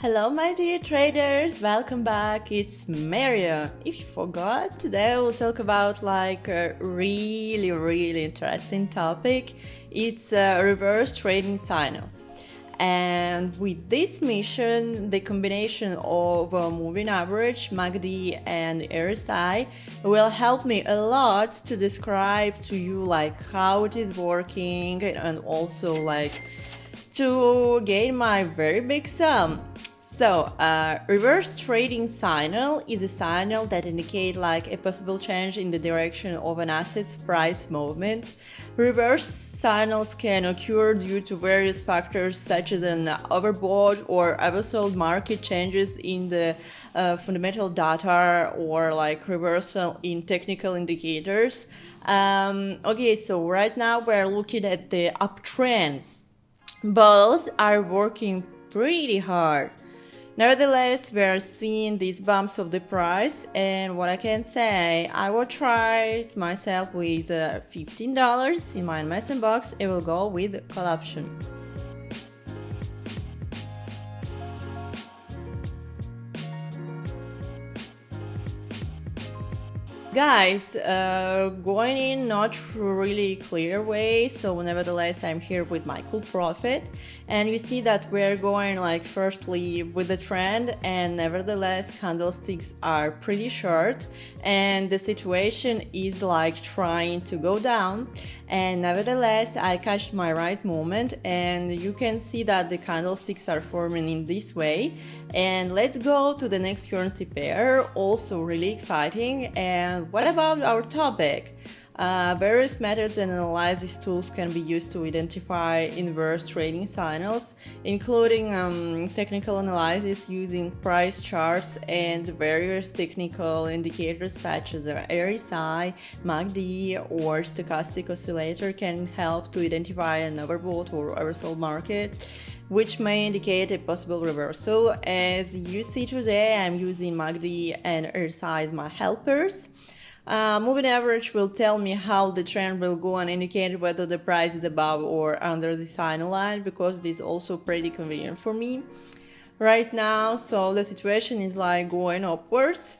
Hello my dear traders, welcome back, it's Mario. If you forgot, today we'll talk about a really interesting topic. It's reverse trading signals. And with this mission, the combination of moving average, MACD and RSI will help me a lot to describe to you how it is working and also to gain my very big sum. So, reverse trading signal is a signal that indicates a possible change in the direction of an asset's price movement. Reverse signals can occur due to various factors such as an overbought or oversold market, changes in the fundamental data, or reversal in technical indicators. Okay, so right now we're looking at the uptrend. Both are working pretty hard. Nevertheless, we are seeing these bumps of the price, and what I can say, I will try myself with $15 in my investment box. I will go with call option. Guys, going in not really clear way, so nevertheless I'm here with my cool profit, and you see that we're going firstly with the trend, and nevertheless candlesticks are pretty short and the situation is trying to go down, and nevertheless I catch my right moment, and you can see that the candlesticks are forming in this way. And let's go to the next currency pair, also really exciting. And what about our topic? Various methods and analysis tools can be used to identify inverse trading signals, including technical analysis using price charts and various technical indicators such as the RSI, MACD, or stochastic oscillator can help to identify an overbought or oversold market, which may indicate a possible reversal. As you see today, I'm using MACD and RSI as my helpers. Moving average will tell me how the trend will go and indicate whether the price is above or under the signal line, because it is also pretty convenient for me right now. So the situation is going upwards.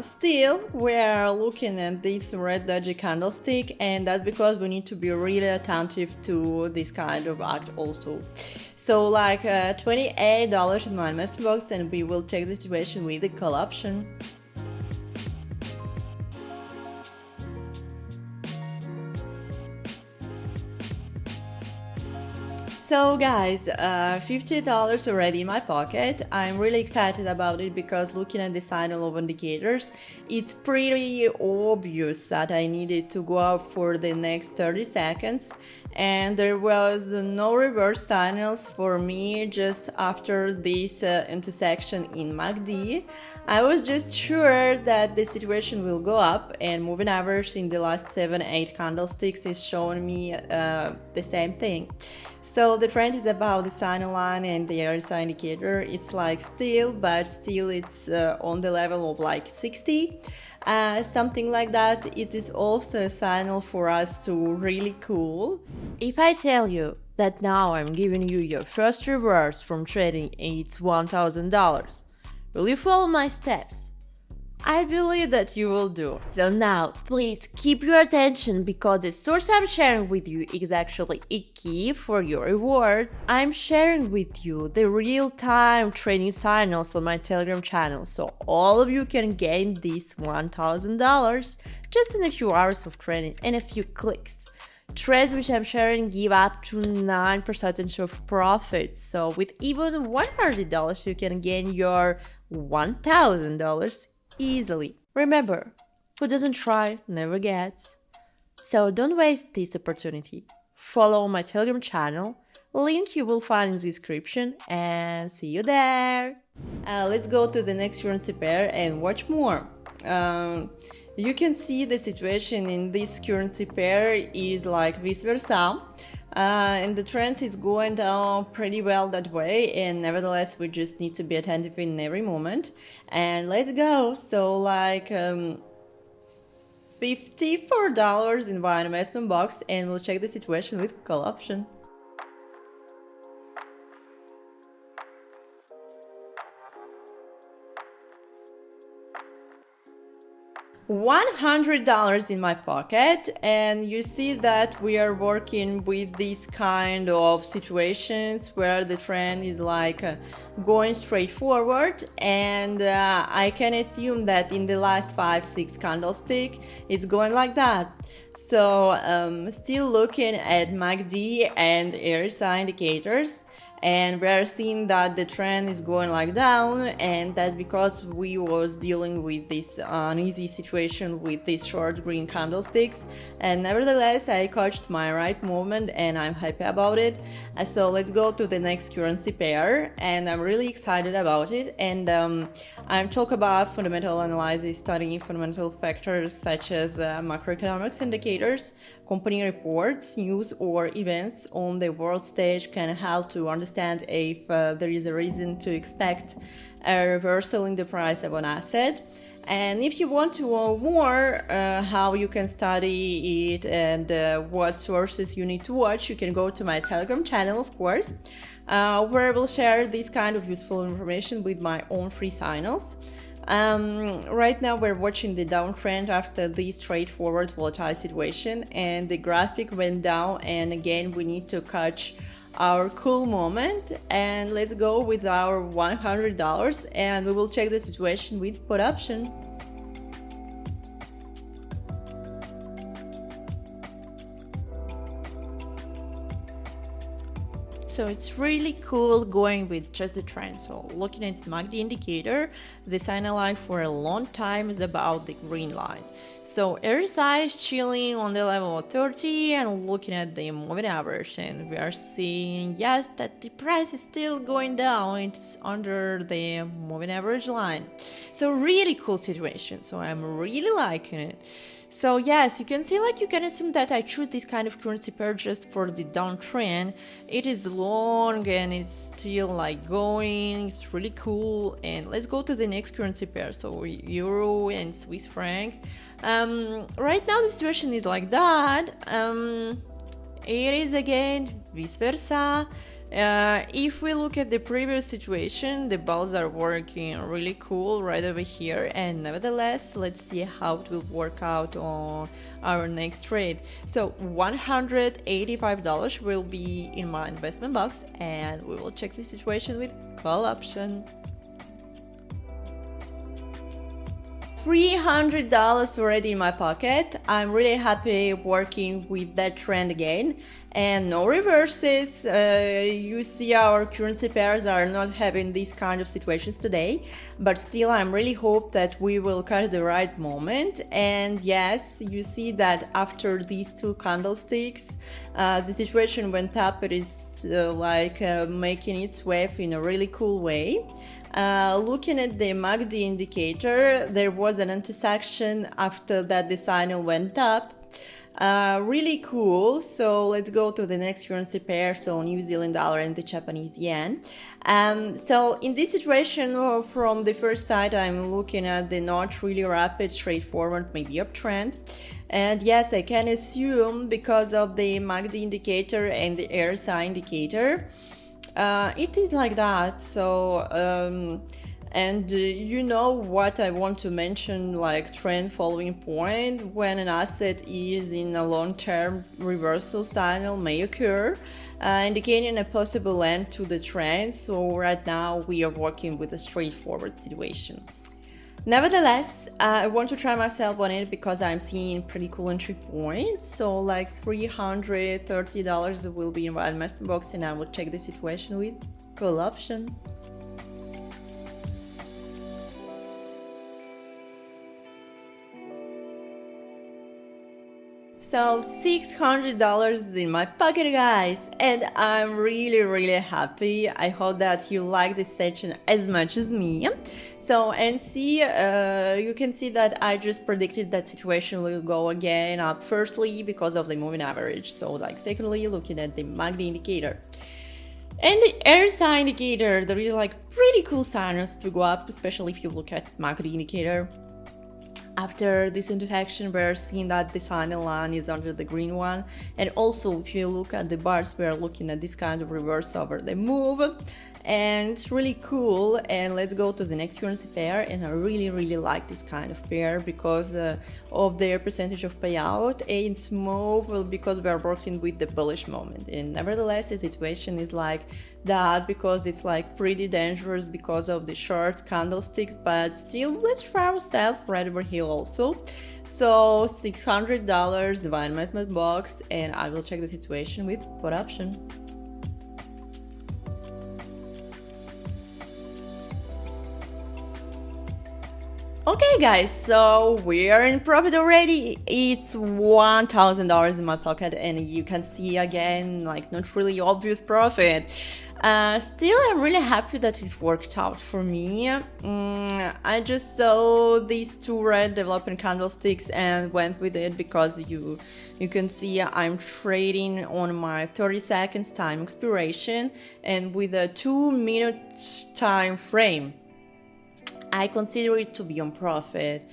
Still, we are looking at this red dodgy candlestick, and that's because we need to be really attentive to this kind of act also. So $28 in my investment box, and we will check the situation with the call option. So guys, $50 already in my pocket. I'm really excited about it because looking at the signal of indicators, it's pretty obvious that I needed to go up for the next 30 seconds, and there was no reverse signals for me just after this intersection in MACD. I was just sure that the situation will go up, and moving average in the last 7-8 candlesticks is showing me the same thing. So the trend is about the signal line and the RSI indicator. It's still, but still it's on the level of 60, something like that. It is also a signal for us to really cool. If I tell you that now I'm giving you your first reverse from trading, it's $1,000, will you follow my steps? I believe that you will do. So now, please keep your attention, because the source I'm sharing with you is actually a key for your reward. I'm sharing with you the real-time trading signals on my Telegram channel, so all of you can gain this $1,000 just in a few hours of trading and a few clicks. Trades which I'm sharing give up to 9% of profit, so with even $100 you can gain your $1,000 easily. Remember, who doesn't try never gets. So don't waste this opportunity. Follow my Telegram channel, link you will find in the description, and see you there. Let's go to the next currency pair and watch more. You can see the situation in this currency pair is vice versa. And the trend is going down pretty well that way, and nevertheless we just need to be attentive in every moment. And let's go. So $54 in my investment box, and we'll check the situation with call option. $100 in my pocket, and you see that we are working with these kind of situations where the trend is like going straight forward, and I can assume that in the last 5-6 candlestick it's going like that. So still looking at MACD and RSI indicators, and we are seeing that the trend is going like down, and that's because we was dealing with this uneasy situation with these short green candlesticks. And nevertheless, I caught my right movement and I'm happy about it. So let's go to the next currency pair, and I'm really excited about it. And I'm talking about fundamental analysis, studying fundamental factors such as macroeconomics indicators, company reports, news, or events on the world stage can help to understand if there is a reason to expect a reversal in the price of an asset. And if you want to know more how you can study it and what sources you need to watch, you can go to my Telegram channel, of course, where I will share this kind of useful information with my own free signals. Right now we're watching the downtrend after this straightforward volatile situation, and the graphic went down, and again we need to catch our cool moment. And let's go with our $100, and we will check the situation with put option. So it's really cool going with just the trend. So looking at MACD indicator, the signal line for a long time is about the green line. So RSI is chilling on the level of 30, and looking at the moving average, and we are seeing, yes, that the price is still going down. It's under the moving average line. So really cool situation. So I'm really liking it. So yes, you can see, like, you can assume that I choose this kind of currency pair just for the downtrend. It is long and it's still like going. It's really cool. And let's go to the next currency pair. So Euro and Swiss franc. Right now the situation is like that. It is again vice versa. If we look at the previous situation, the balls are working really cool right over here, and nevertheless, let's see how it will work out on our next trade. So $185 will be in my investment box, and we will check the situation with call option. $300 already in my pocket. I'm really happy working with that trend again, and no reverses. You see our currency pairs are not having these kind of situations today, but still I'm really hope that we will catch the right moment. And yes, you see that after these two candlesticks, the situation went up. It is making its way in a really cool way. Looking at the MACD indicator, there was an intersection after that the signal went up. Really cool. So let's go to the next currency pair, so New Zealand dollar and the Japanese yen. So in this situation, from the first side, I'm looking at the not really rapid, straightforward, maybe uptrend. And yes, I can assume because of the MACD indicator and the RSI indicator, it is like that. So you know what I want to mention, like trend following point, when an asset is in a long-term reversal signal may occur, indicating a possible end to the trend. So right now we are working with a straightforward situation. Nevertheless, I want to try myself on it because I'm seeing pretty cool entry points. So like $330 will be in my investment box, and I will check the situation with call option. So $600 in my pocket, guys, and I'm really happy. I hope that you like this session as much as me. So, and see, you can see that I just predicted that situation will go again up, firstly because of the moving average, so like secondly looking at the MACD indicator and the RSI indicator. There is like pretty cool signals to go up, especially if you look at MACD indicator. After this interaction, we're seeing that the sign line is under the green one, and also if you look at the bars, we're looking at this kind of reverse over the move, and it's really cool. And let's go to the next currency pair, and I really like this kind of pair because of their percentage of payout, and it's more well because we're working with the bullish moment. And nevertheless, the situation is like that because it's like pretty dangerous because of the short candlesticks, but still let's try ourselves right over here also. So $600 divide my box, and I will check the situation with put option. Okay guys, so we are in profit already. It's $1,000 in my pocket, and you can see again, like, not really obvious profit. Still, I'm really happy that it worked out for me. I just saw these two red developing candlesticks and went with it because you can see I'm trading on my 30 seconds time expiration and with a 2-minute time frame. I consider it to be on profit,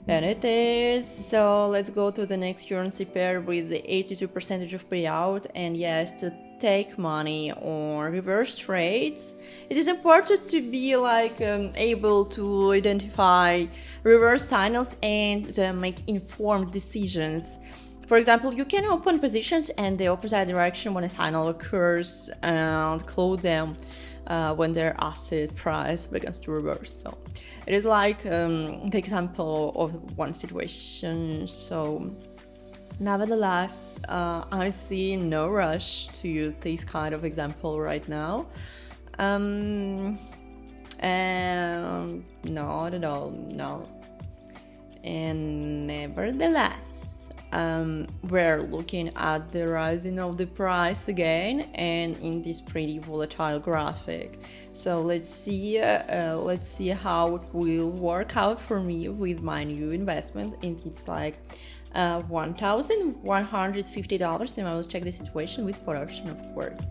and it is. So let's go to the next currency pair with the 82% of payout. And yes, to take money on reverse trades, it is important to be like able to identify reverse signals and make informed decisions. For example, you can open positions in the opposite direction when a signal occurs and close them when their asset price begins to reverse. So it is like the example of one situation. So nevertheless, I see no rush to use this kind of example right now. And not at all, no. And nevertheless, we're looking at the rising of the price again, and in this pretty volatile graphic. So let's see how it will work out for me with my new investment. And it's like $1,150, and I will check the situation with production, of course.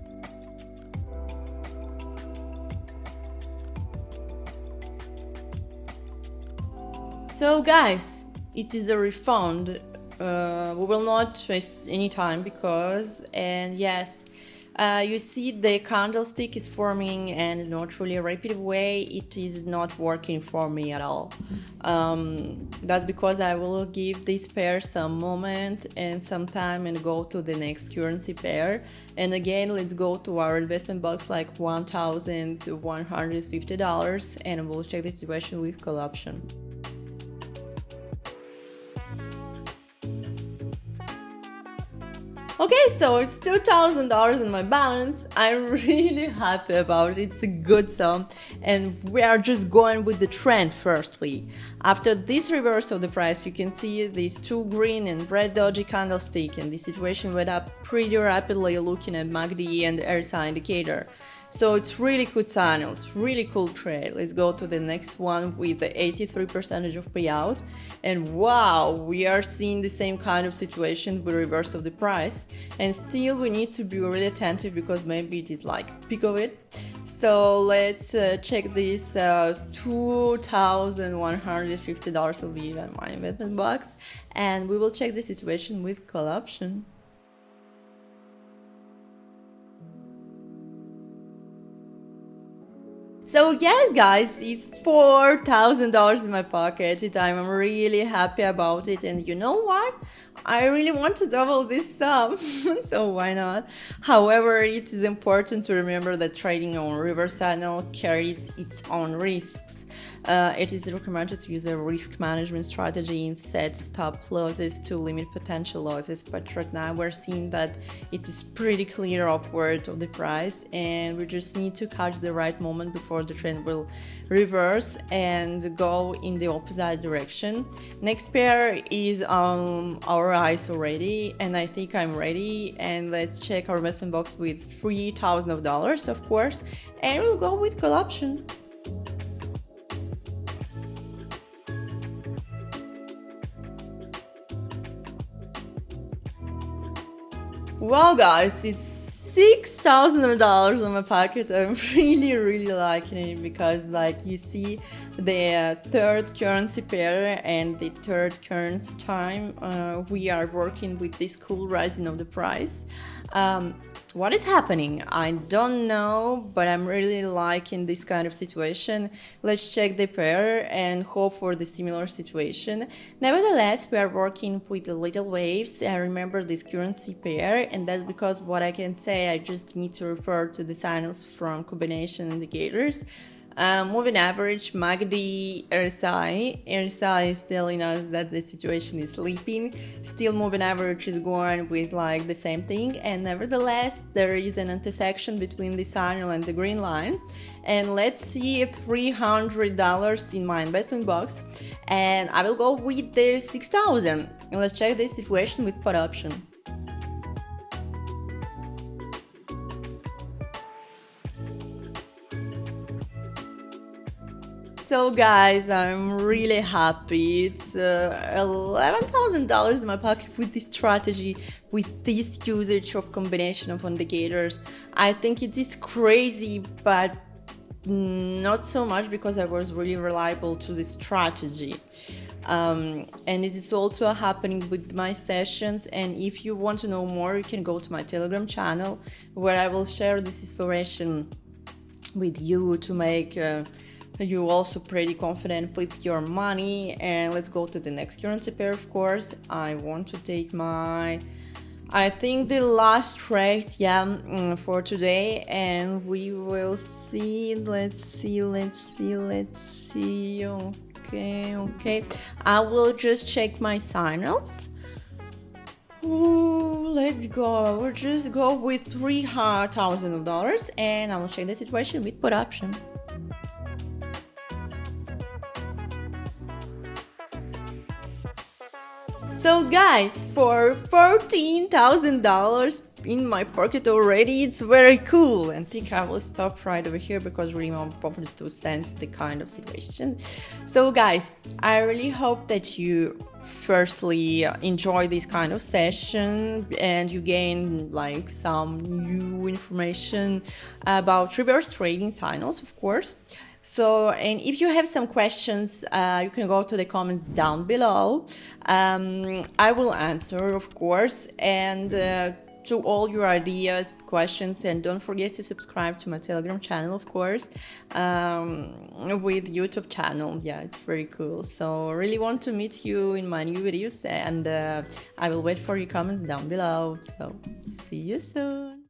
So guys, it is a refund. We will not waste any time because, and yes, you see the candlestick is forming and not really a rapid way. It is not working for me at all. That's because I will give this pair some moment and some time and go to the next currency pair. And again, let's go to our investment box like $1,150, and we'll check the situation with call option. Okay, so it's $2,000 in my balance. I'm really happy about it. It's a good sum, and we are just going with the trend firstly. After this reverse of the price, you can see these two green and red doji candlestick, and the situation went up pretty rapidly looking at MACD and RSI indicator. So it's really good signals, really cool trade. Let's go to the next one with the 83% of payout. And wow, we are seeing the same kind of situation with reverse of the price. And still we need to be really attentive because maybe it is like peak of it. So let's check this $2,150 will be in my investment box. And we will check the situation with call option. So yes guys, it's $4,000 in my pocket. I'm really happy about it, and you know what? I really want to double this sum, so why not? However, it is important to remember that trading on reverse signal carries its own risks. It is recommended to use a risk management strategy and set stop losses to limit potential losses. But right now we're seeing that it is pretty clear upward of the price, and we just need to catch the right moment before the trend will reverse and go in the opposite direction. Next pair is our eyes already, and I think I'm ready. And let's check our investment box with $3,000 of course, and we'll go with call option. Wow guys, it's $6,000 on my pocket. I'm really liking it because, like, you see the third currency pair and the third currency time, we are working with this cool rising of the price. What is happening? I don't know, but I'm really liking this kind of situation. Let's check the pair and hope for the similar situation. Nevertheless, we are working with the little waves. I remember this currency pair, and that's because what I can say, I just need to refer to the signals from combination indicators. Moving average, MACD, RSI is telling us that the situation is sleeping. Still moving average is going with like the same thing, and nevertheless there is an intersection between the signal and the green line. And let's see $300 in my investment box, and I will go with the 6,000. And let's check the situation with put option. So guys, I'm really happy. It's $11,000 in my pocket with this strategy, with this usage of combination of indicators. I think it is crazy, but not so much because I was really reliable to this strategy. And it is also happening with my sessions, and if you want to know more, you can go to my Telegram channel where I will share this inspiration with you to make you also pretty confident with your money. And let's go to the next currency pair. Of course, I want to take my, I think, the last trade, for today, and we will see. Let's see. Okay, I will just check my signals. Let's go. We'll just go with $3,000, and I will check the situation with put option. So guys, for $14,000 in my pocket already, it's very cool. And I think I will stop right over here because really I'm probably to sense the kind of situation. So guys, I really hope that you firstly enjoy this kind of session and you gain like some new information about reverse trading signals, of course. So, and if you have some questions, you can go to the comments down below. I will answer, of course, and to all your ideas, questions, and don't forget to subscribe to my Telegram channel, of course, with YouTube channel. Yeah, it's very cool. So really want to meet you in my new videos, and I will wait for your comments down below. So see you soon.